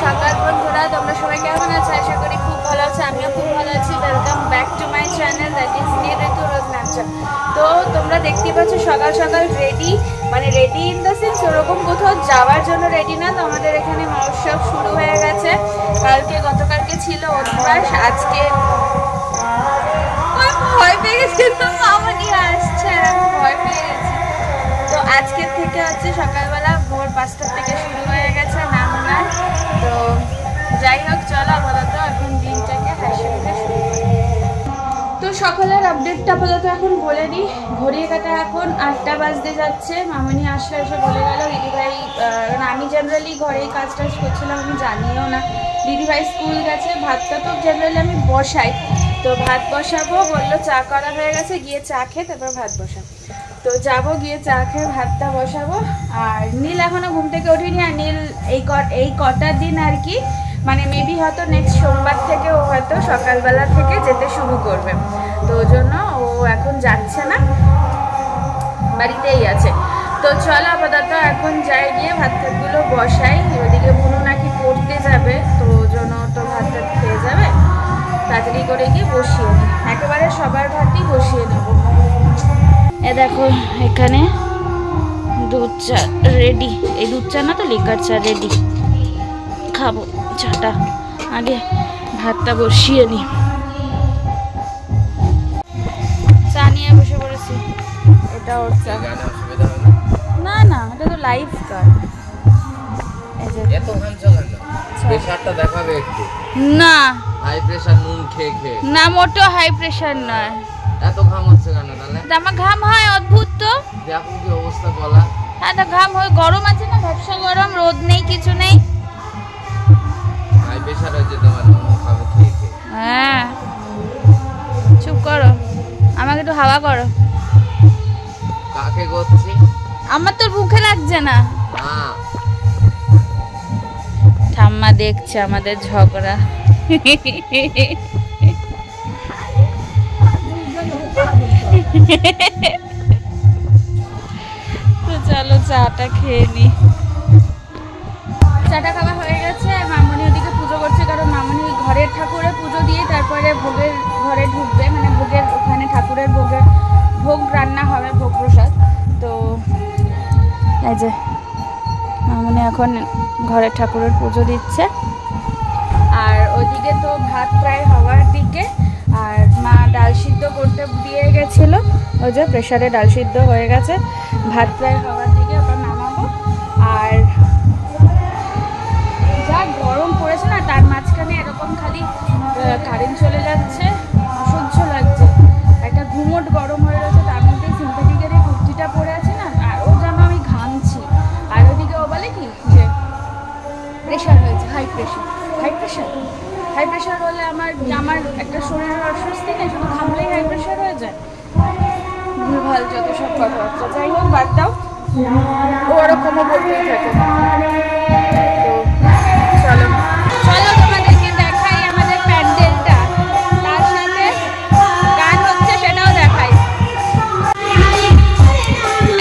সকাল বন্ধুরা, তোমরা সবাই কেমন আছো? আশা করি খুব ভালো আছো, আমিও খুব ভালো আছি। Welcome back to my channel, that is Ritu Rose নাচা। তো তোমরা দেখতে পাচ্ছ সকাল সকাল রেডি, মানে রেডি ইন দ্য সেন্স ওরকম কোথাও যাওয়ার জন্য রেডি না। তো আমাদের এখানে মহোৎসব শুরু হয়ে গেছে। গতকালকে ছিল অধিবাস, আজকে ভয় পেয়ে গেছি, মামনি আসছে, আমি ভয় পেয়ে গেছি। তো আজকের থেকে হচ্ছে সকালবেলা ভোর 5টার থেকে শুরু হয়ে গেছে নাম গান। তো যাই হোক, চলো আপাতত এখন দিনটাকে হাসি মুখে শুরু করি। তো সকালের আপডেটটা আপাতত এখন বলে দিই। ঘড়ির কাটা এখন 8টা বাজতে যাচ্ছে। মামনি আসলে এসে বলে গেল দিদিভাই, আমি জেনারেলি ঘরেই কাজ টাজ করছিলাম, আমি জানিও না। দিদিভাই স্কুল গেছে, ভাতটা তো জেনারেলি আমি বসাই, তো ভাত বসাবো বললো, চা করা হয়ে গেছে, গিয়ে চা খেয়ে তারপর ভাত বসাবো। তো যাবো, গিয়ে চা খেয়ে ভাতটা বসাবো। আর নীল এখনও ঘুম থেকে ওঠেনি। আর নীল এই কটা দিন আর কি, মানে মেবি হয়তো নেক্সট সোমবার থেকে ও হয়তো সকালবেলা থেকে যেতে শুরু করবে। তো ওই জন্য ও এখন যাচ্ছে না, বাড়িতেই আছে। তো চলো আপাতত এখন যাই, গিয়ে ভাত টাতগুলো বসাই। ওদিকে বুনু নাকি পড়তে যাবে, তো ওই জন্য তো ভাত টাত খেয়ে যাবে, তাড়াতাড়ি করে গিয়ে বসিয়ে নিই, একেবারে সবার ভাতই বসিয়ে নেবো। এ দেখো এখানে দুধ চা রেডি, এই দুধ চা না তো লিকার চা রেডি, খাবো চাটা, আগে ভাতটা বসিয়ে নিই। চা নিয়ে বসে পড়েছি, এটা ওর চা। না না, এটা তো লাইভ গান। না হাই প্রেসার নুন খেয়ে খেয়ে না, মোটো হাই প্রেসার নয়। এত ঘাম হচ্ছে কেন তাহলে? আমার ঘাম হয় অদ্ভুত, তো দেখো কি অবস্থা গলা। হ্যাঁ, তো ঘাম হয়, গরম আছে না, ব্যবসা গরম, রোদ নেই, কিছু নেই। হাই প্রেসার হয়েছে তোমার নুন খাবে খেয়ে খেয়ে। হ্যাঁ, চুপ করো, আমাকে একটু হাওয়া করো। কাকে করছি? আমার তো মুখে লাগছে না। না, ঠাম্মা দেখছে আমাদের ঝগড়া। তো চলো চাটা খেয়ে নি। চাটা খাওয়া হয়ে গেছে। মামনি ওদিকে পুজো করছে, কারণ মামনি ঘরের ঠাকুরের পুজো দিয়ে তারপরে ভোগের ঘরে ঢুকবে, মানে ভোগের ওখানে ঠাকুরের ভোগ রান্না হবে, ভোগ প্রসাদ। তো এই যে মামনি এখন ঘরের ঠাকুরের পুজো দিচ্ছে। আর ওইদিকে তো ভাত প্রায় হওয়ার দিকে, আর মা ডাল সিদ্ধ করতে দিয়ে গেছিল, ওই যে প্রেশারে ডাল সিদ্ধ হয়ে গেছে, ভাত প্রায় হওয়ার দিকে, ওটা নামাবো। আর যা গরম পড়েছে না, তার মাঝখানে এরকম খালি কারেন্ট চলে যাচ্ছে, অসহ্য লাগছে, একটা ঘুমোট গরম হয়ে রয়েছে, তার মধ্যে সিনথেটিকের এই কুর্তিটা পরে আছে না, আরও যেন আমি ঘামছি। আর ওদিকে ও বলে কি যে প্রেশার হয়েছে, হাই প্রেশার হলে আমার একটা শরীরের অস্বস্তি নেই, শুধু ঘামলেই হাই প্রেশার হয়ে যায়। ভুলভাল যত সব কথাবার্তা, যাই হোক বাদ দাও, ও ওরকমও বলতেই থাকে। তো চলো তোমাদেরকে দেখাই আমাদের প্যান্ডেলটা, তার সাথে গান হচ্ছে সেটাও দেখাই।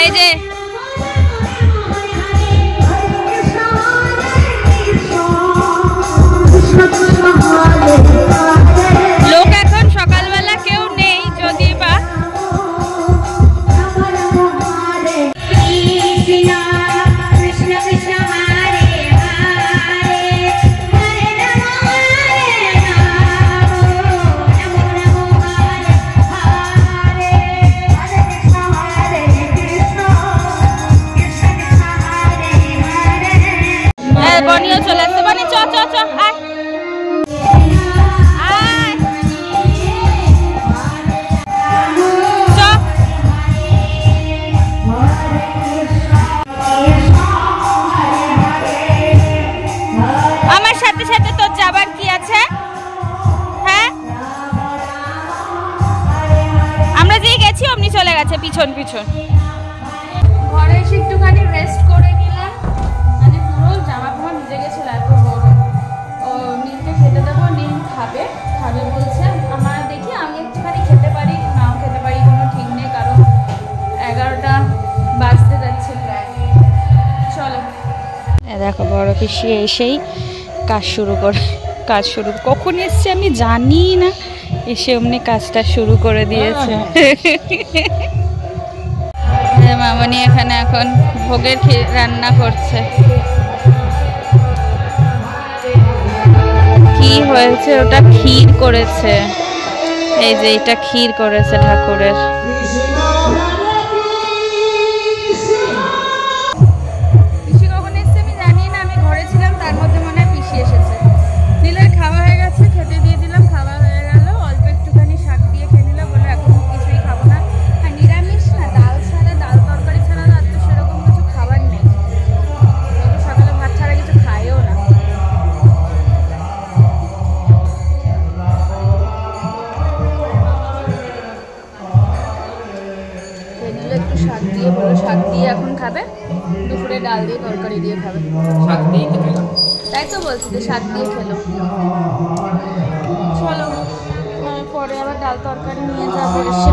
এই যে লোক এখন সকালবেলা কেউ নেই, যদি বা বনিও চলে আসছে। বনি চ চ চ আয় আয় চ। আমার সাথে সাথে তোর যাবার কি আছে? হ্যাঁ, আমরা যেই গেছি অমনি চলে গেছে পিছন পিছন। ঘরে এসে একটুখানি রেস্ট করে নিলাম, মানে পুরো জামা কাপড় ভিজে গেছিল, এত গরম। ও নীলকে খেতে দেবো, নীল খাবে বলছে। আমার দেখি আমি একটুখানি খেতে পারি, নাও খেতে পারি, কোনো ঠিক নেই, কারণ 11টা বাজতে যাচ্ছে প্রায়। চলো, দেখো বড় পিসি এসেই কাজ শুরু কখন এসছে আমি জানি না, এসে অমনি কাজটা শুরু করে দিয়েছে। মামনি এখানে এখন ভোগের রান্না করছে। কি হয়েছে ওটা? ক্ষীর করেছে। এই যে এটা ক্ষীর করেছে ঠাকুরের। পিসি কখন এসছে আমি জানি না, আমি ঘরে ছিলাম, তার মধ্যে মনে হয় পিসি এসেছে। নীলের খাওয়া হয়ে গেছে, খেতে দিয়ে দিলাম, খাওয়া হয়ে গেল। অল্প একটুখানি শাক দিয়ে খেয়ে নিলাম, বলে এখন কিছুই খাবো না। আর নিরামিষ না, ডাল ছাড়া, ডাল তরকারি ছাড়া আর তো সেরকম কিছু খাবার নেই। সকালে ভাত ছাড়া কিছু খায়ও না। একটু শাক দিয়ে বলো, শাক দিয়ে এখন খাবে, দুপুরে ডাল দিয়ে তরকারি দিয়ে খাবে। শাক দিয়ে খেতে গেলাম। তাই তো বলছি যে শাক দিয়ে খেলো। চলো পরে আবার ডাল তরকারি নিয়ে যাবো এসে,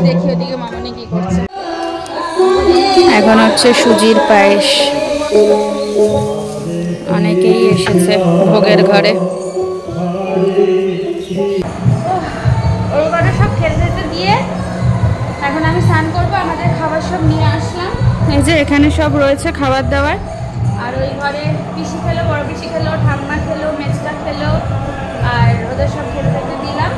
দেখি ওদিকে মামনি কি করছে। এখন হচ্ছে সুজির পায়েস, অনেকেই এসেছে ভোগের ঘরে। ওর ঘরে সব খেতে দিয়ে এখন আমি স্নান করবো, আমাদের খাবার সব নিয়ে আসলাম। এই যে এখানে সব রয়েছে খাবার দাবার। আর ওই ঘরে পিসি খেলো, বড় পিসি খেলো, ঠাম্মা খেলো, মেজটা খেলো, আর ওদের সব খেতে দিলাম।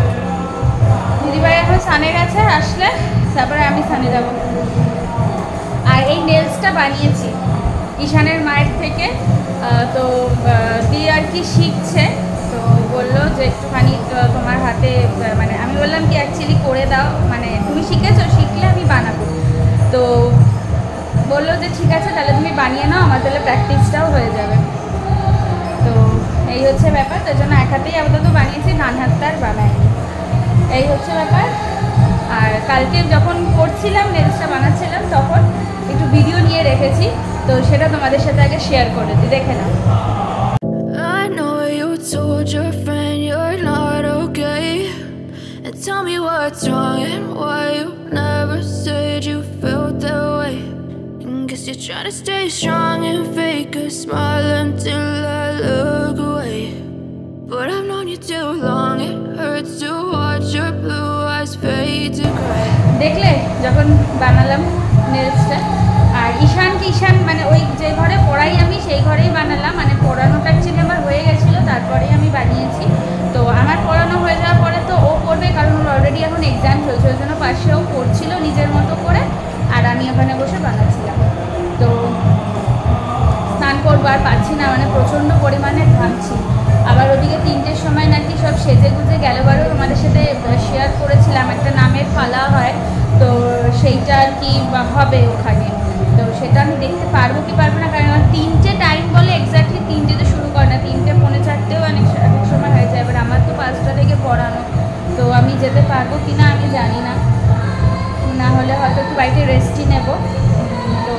দিদিভাই এখন স্নানে গেছে, আসলে তারপরে আমি স্নানে যাবো। আর এই নেলসটা বানিয়েছি ঈশানের মায়ের থেকে, তো দিয়ে আর কি শিখছে, তো বললো যে একটুখানি তোমার হাতে, মানে আমি বললাম কি অ্যাকচুয়ালি করে দাও, মানে তুমি শিখেছো, শিখলে আমি বানাবো। তো বললো যে ঠিক আছে তাহলে তুমি বানিয়ে নাও, আমার তাহলে প্র্যাকটিসটাও হয়ে যাবে। তো এই হচ্ছে ব্যাপার, তার জন্য এক হাতেই আপাতত বানিয়েছি, ডান হাতটা আর বানাইনি। এই হচ্ছে ব্যাপার। আর কালকে যখন করছিলাম, নেলসটা বানাচ্ছিলাম, তখন একটু ভিডিও নিয়ে রেখেছি, তো সেটা তোমাদের সাথে আগে শেয়ার করে দিই, দেখে নাও। I know you told your friend you're not okay, and tell me what's wrong and why you never said you felt that way. And guess you're trying to stay strong and fake a smile until I look away. But I've known you too long, it hurts to watch your blue eyes fade to gray. দেখলে যখন বানালাম নেলসটা, আর ঈশান মানে ওই যে ঘরে পড়াই আমি সেই ঘরেই বানালাম, মানে পড়ানোটা অ্যাকচুয়ালি আমার হয়ে গেছিলো, তারপরেই আমি বানিয়েছি। তো আমার পড়ানো হয়ে যাওয়ার পরে তো ও পড়বে, কারণ ওর অলরেডি এখন এক্সাম চলছে, ওই জন্য পাশেও পড়ছিল নিজের মতো করে, আর আমি ওখানে বসে বানাচ্ছিলাম। তো স্নান করবো আর পাচ্ছি না, মানে প্রচণ্ড পরিমাণে ঘামছি। আবার ওদিকে 3টের সময় নাকি সব সেজে গুজে গেলবারও তোমাদের সাথে শেয়ার করেছিলাম, একটা নামের পালা হয়, তো সেইটা আর কি হবে ওখানে। তো সেটা আমি দেখতে পারবো কি পারবো না, কারণ 3টে টাইম বলে, এক্স্যাক্টলি 3টেতে শুরু করে না, 3টে পৌনে 4টেও অনেক সময় হয়ে যায়। এবার আমার তো 5টা থেকে পড়ানো, তো আমি যেতে পারবো কি না আমি জানি না, না হলে হয়তো একটু বাড়িতে রেস্টই নেবো। তো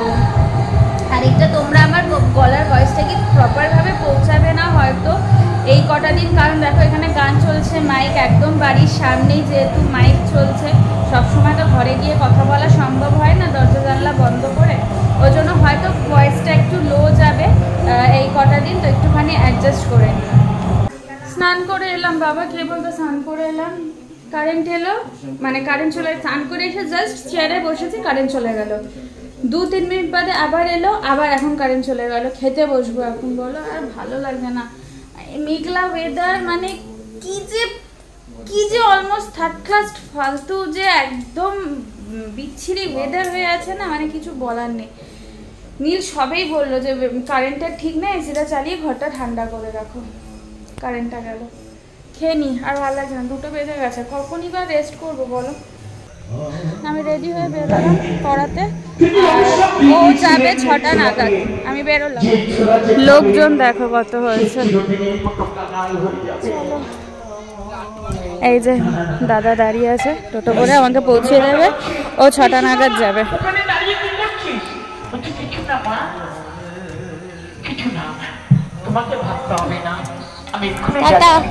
আর এটা তোমরা আমার গলার ভয়েসটা কি প্রপারভাবে পৌঁছাবে না হয়তো এই কটা দিন, কারণ দেখো এখানে গান চলছে, মাইক একদম বাড়ির সামনেই, যেহেতু মাইক চলছে, সবসময় তো ঘরে গিয়ে কথা বলা সম্ভব হয় না দরজা জানলা বন্ধ করে, ওই জন্য হয়তো ভয়েসটা একটু লো যাবে এই কটা দিন, তো একটুখানি অ্যাডজাস্ট করে নিই। স্নান করে এলাম, বাবা কে বলতো স্নান করে এলাম, কারেন্ট এলো, মানে কারেন্ট চলে, স্নান করে এসে জাস্ট চেয়ারে বসেছি, কারেন্ট চলে গেল। 2-3 মিনিট বাদে আবার এলো, আবার এখন কারেন্ট চলে গেল। খেতে বসবো এখন, বলো আর ভালো লাগবে না, মেঘলা ওয়েদার, মানে কি যে অলমোস্ট থার্ড ক্লাস ফালতু, যে একদম বিচ্ছিরি ওয়েদার হয়ে আছে না, মানে কিছু বলার নেই। নীল সবেই বললো যে কারেন্টটা ঠিক না, এসিটা চালিয়ে ঘরটা ঠান্ডা করে রাখো। কারেন্টটা গেল, খেয়ে নি, আর ভালো লাগছে না, 2টো বেজে গেছে, কখনই বা রেস্ট করবো বলো। আমি রেডি হয়ে বেরোলাম পড়াতে, ও যাবে 6টা নাগাদ, আমি বেরোলাম। লোকজন দেখো কত হয়েছে। চলো, এই যে দাদা দাঁড়িয়ে আছে, টোটো করে আমাকে পৌঁছে দেবে, ও 6টা নাগাদ যাবে।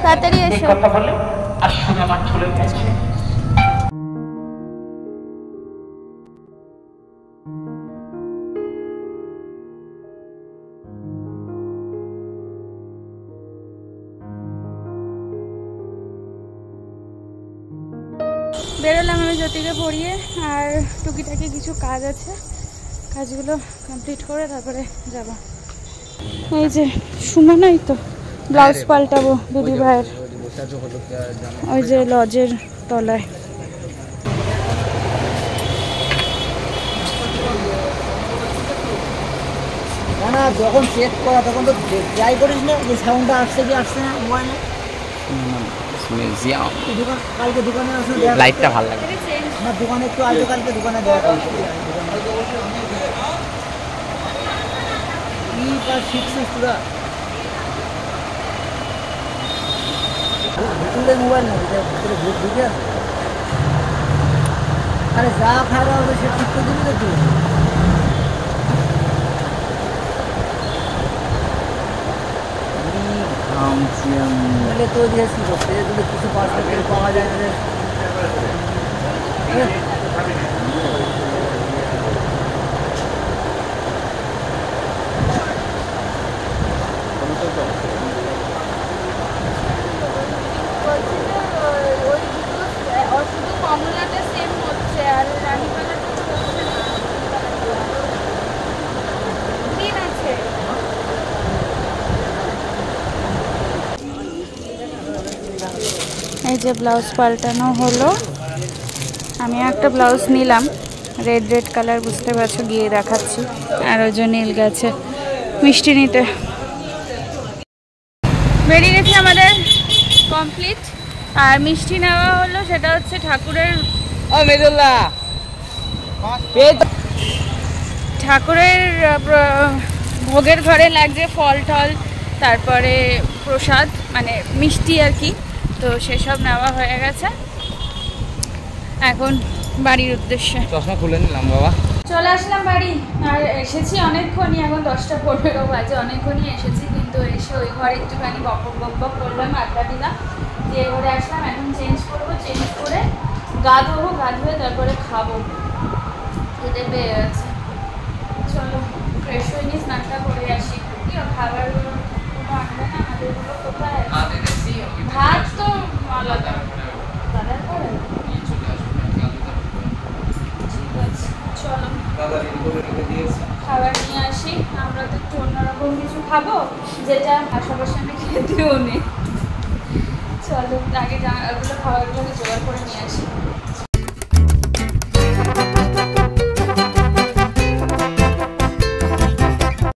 তাড়াতাড়ি এসো। বেরোলাম আমি জ্যোতিকে পড়িয়ে, আর টুকিটাকি কিছু কাজ আছে, কাজগুলো কমপ্লিট করে তারপরে যাব। এই যে সুমনাই তো ব্লাউজ পাল্টাবো দিদি ভাইয়ের, ওই যে লজের তলায়। না যখন চেক করা তখন তো ট্রাই করিস না যে সাউন্ডটা আসছে কি আসছে না মোবাইলে। মিউজিয়াম দোকান কালকে দোকানে আসলে লাইটটা ভালো লাগে। আমার দোকানে একটু আসবে, কালকে দোকানে দেওয়া কি পার শিখছিস তোরা? ভুতুরে মোবাইল না, ভুতুরে ভূত ঢুকে আছে। আরে যা খাওয়া হবে সে ঠিক করে দিবি তো তুই। তাহলে তো দিয়েছি করতে যদি কিছু পার্সেন্টেজ পাওয়া যায় না। শুধু কমলাটা সেম হচ্ছে আর রানী কালারটা গ্রিন আছে। এই যে ব্লাউজ পাল্টানো হলো, আমি একটা ব্লাউজ নিলাম রেড রেড কালার, বুঝতে পারছো, গিয়ে দেখাচ্ছি। আর ওই যে নীল গেছে মিষ্টি নিতে। বেরিয়ে গেছি, আমাদের কমপ্লিট। আর মিষ্টি নেওয়া হলো, সেটা হচ্ছে ঠাকুরের ঠাকুরের ভোগের ঘরে লাগছে ফল টল, তারপরে প্রসাদ মানে মিষ্টি আর কি। তো সেসব নেওয়া হয়ে গেছে, এখন বাড়ির উদ্দেশ্যে চশমা খুলে নিলাম বাবা। চলে আসলাম বাড়ি। আর এসেছি অনেকক্ষণই, এখন 10:15 বাজে, অনেকক্ষণই এসেছি। কিন্তু এসে ওই ঘরে একটুখানি বক করলাম, আড্ডা দিলাম, দিয়ে ঘরে আসলাম। এখন চেঞ্জ করবো, চেঞ্জ করে গা ধোবো, গা ধুয়ে তারপরে খাবো, খেতে পেয়ে গেছে। চলো ফ্রেশ হয়ে নিয়ে স্নানটা করে আসি। কি খাবারগুলো আনবে না, আমাদেরগুলো কোথায়? ভাত তো আলাদা দাদার করে। ঠিক আছে চলো খাবার নিয়ে আসি। আমরা তো একটু অন্যরকম কিছু খাবো, যেটা আশেপাশে আমি খেতেও নেই। চলো আগে ওগুলো খাবারগুলোকে জোগাড় করে নিয়ে আসি।